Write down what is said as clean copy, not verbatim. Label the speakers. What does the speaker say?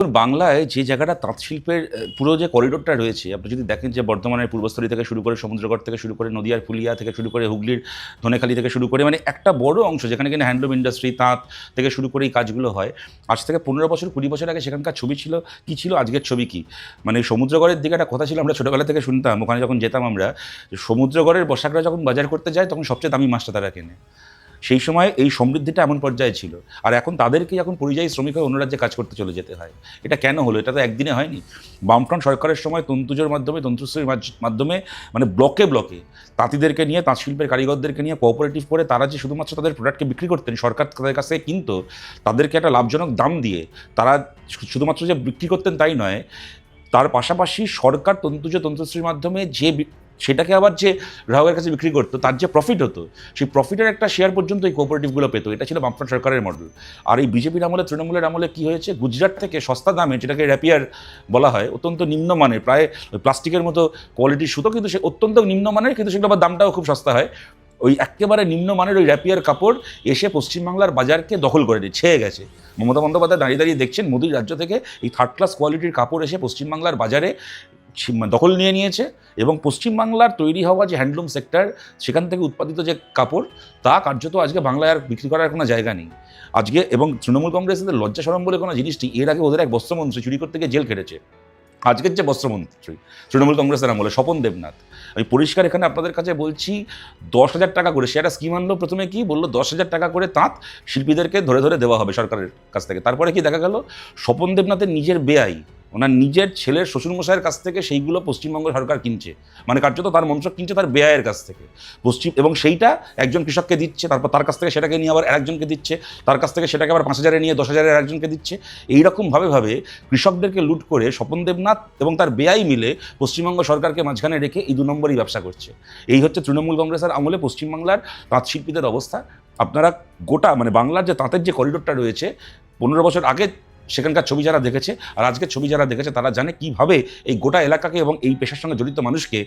Speaker 1: বাংলায় যে জায়গাটা তাঁত শিল্পের পুরো যে করিডোরটা রয়েছে, আপনি যদি দেখেন যে বর্ধমানের পূর্বস্থলী থেকে শুরু করে সমুদ্রগড় থেকে শুরু করে নদিয়ার ফুলিয়া থেকে শুরু করে হুগলির ধনেখালি থেকে শুরু করে মানে একটা বড় অংশ যেখানে কিনা হ্যান্ডলুম ইন্ডাস্ট্রি তাঁত থেকে শুরু করে এই কাজগুলো হয়। আজ থেকে 15 বছর 20 বছর আগে সেখানকার ছবি ছিল কী ছিল, আজকের ছবি কী। মানে সমুদ্রগড়ের দিকে একটা কথা ছিল, আমরা ছোটোবেলা থেকে শুনতাম, ওখানে যখন যেতাম আমরা, সমুদ্রগড়ের বসাকরা যখন বাজার করতে যায় তখন সবচেয়ে দামি মাছটা তারা কেনে। সেই সময় এই সমৃদ্ধিটা এমন পর্যায়ে ছিল, আর এখন তাদেরকে যখন পরিযায়ী শ্রমিক হয়ে অন্য রাজ্যে কাজ করতে চলে যেতে হয়। এটা কেন হলো? এটা তো একদিনে হয়নি। বামফ্রন্ট সরকারের সময় তন্তুজোর মাধ্যমে, তন্তুশ্রীর মাধ্যমে মানে ব্লকে ব্লকে তাঁতিদেরকে নিয়ে, তাঁত শিল্পের কারিগরদেরকে নিয়ে কোঅপারেটিভ করে তারা যে শুধুমাত্র তাদের প্রোডাক্টকে বিক্রি করতেন, সরকার তাদের কাছ থেকে কিনতো, তাদেরকে একটা লাভজনক দাম দিয়ে তারা শুধুমাত্র যে বিক্রি করতেন তাই নয়, তার পাশাপাশি সরকার তন্তুশ্রীর মাধ্যমে যে সেটাকে আবার যে গ্রাহকের কাছে বিক্রি করতো, তার যে প্রফিট হতো, সেই প্রফিটের একটা শেয়ার পর্যন্ত এই কোঅপারেটিভগুলো পেতো। এটা ছিল বামফ্রন্ট সরকারের মডেল। আর এই বিজেপির আমলে, তৃণমূলের আমলে কী হয়েছে, গুজরাট থেকে সস্তা দামে, যেটাকে র্যাপিয়ার বলা হয়, অত্যন্ত নিম্নমানের, প্রায় প্লাস্টিকের মতো কোয়ালিটির সুতো, কিন্তু সে অত্যন্ত নিম্নমানের, কিন্তু সেগুলো আবার দামটাও খুব সস্তা হয়। ওই একেবারে নিম্নমানের ওই র্যাপিয়ার কাপড় এসে পশ্চিমবাংলার বাজারকে দখল করে ছেয়ে গেছে। মমতা বন্দ্যোপাধ্যায় দাঁড়িয়ে দাঁড়িয়ে দেখছেন মোদির রাজ্য থেকে এই থার্ড ক্লাস কোয়ালিটির কাপড় এসে পশ্চিমবাংলার বাজারে দখল নিয়ে নিয়েছে। এবং পশ্চিমবাংলার তৈরি হওয়া যে হ্যান্ডলুম সেক্টর, সেখান থেকে উৎপাদিত যে কাপড়, তা কার্যত আজকে বাংলায় আর বিক্রি করার কোনো জায়গা নেই আজকে। এবং তৃণমূল কংগ্রেসের লজ্জা শরম বলে কোনো জিনিসটি, এর আগে ওদের এক বস্ত্রমন্ত্রী চুরি করতে গিয়ে জেল কেটেছে। আজকের যে বস্ত্রমন্ত্রী তৃণমূল কংগ্রেসের আমলে স্বপন দেবনাথ, আমি পরিষ্কার এখানে আপনাদের কাছে বলছি, 10,000 টাকা করে, সে একটা স্কিম আনলো। প্রথমে কি বললো, 10,000 টাকা করে তাঁত শিল্পীদেরকে ধরে ধরে দেওয়া হবে সরকারের কাছ থেকে। তারপরে কি দেখা গেল, স্বপন দেবনাথের নিজের বেআই, ওনার নিজের ছেলের শ্বশুরমশাইয়ের কাছ থেকে সেইগুলো পশ্চিমবঙ্গ সরকার কিনছে। মানে কার্যত তার মন্ত্র কিনছে তার বেআইয়ের কাছ থেকে এবং সেইটা একজন কৃষককে দিচ্ছে, তারপর তার কাছ থেকে সেটাকে নিয়ে আবার আরেকজনকে দিচ্ছে, তার কাছ থেকে সেটাকে আবার 5,000-এ নিয়ে 10,000-এর আরেকজনকে দিচ্ছে। এইরকমভাবে কৃষকদেরকে লুট করে স্বপন দেবনাথ এবং তার বেআই মিলে পশ্চিমবঙ্গ সরকারকে মাঝখানে রেখে এই 2 নম্বরই ব্যবসা করছে। এই হচ্ছে তৃণমূল কংগ্রেসের আমলে পশ্চিমবাংলার তাঁত শিল্পীদের অবস্থা। আপনারা গোটা মানে বাংলার যে তাঁতের যে করিডোরটা রয়েছে, 15 বছর আগে সেখানকার ছবি যারা দেখেছে আর আজকের ছবি যারা দেখেছে, তারা জানে কীভাবে এই গোটা এলাকাকে এবং এই পেশার সঙ্গে জড়িত মানুষকে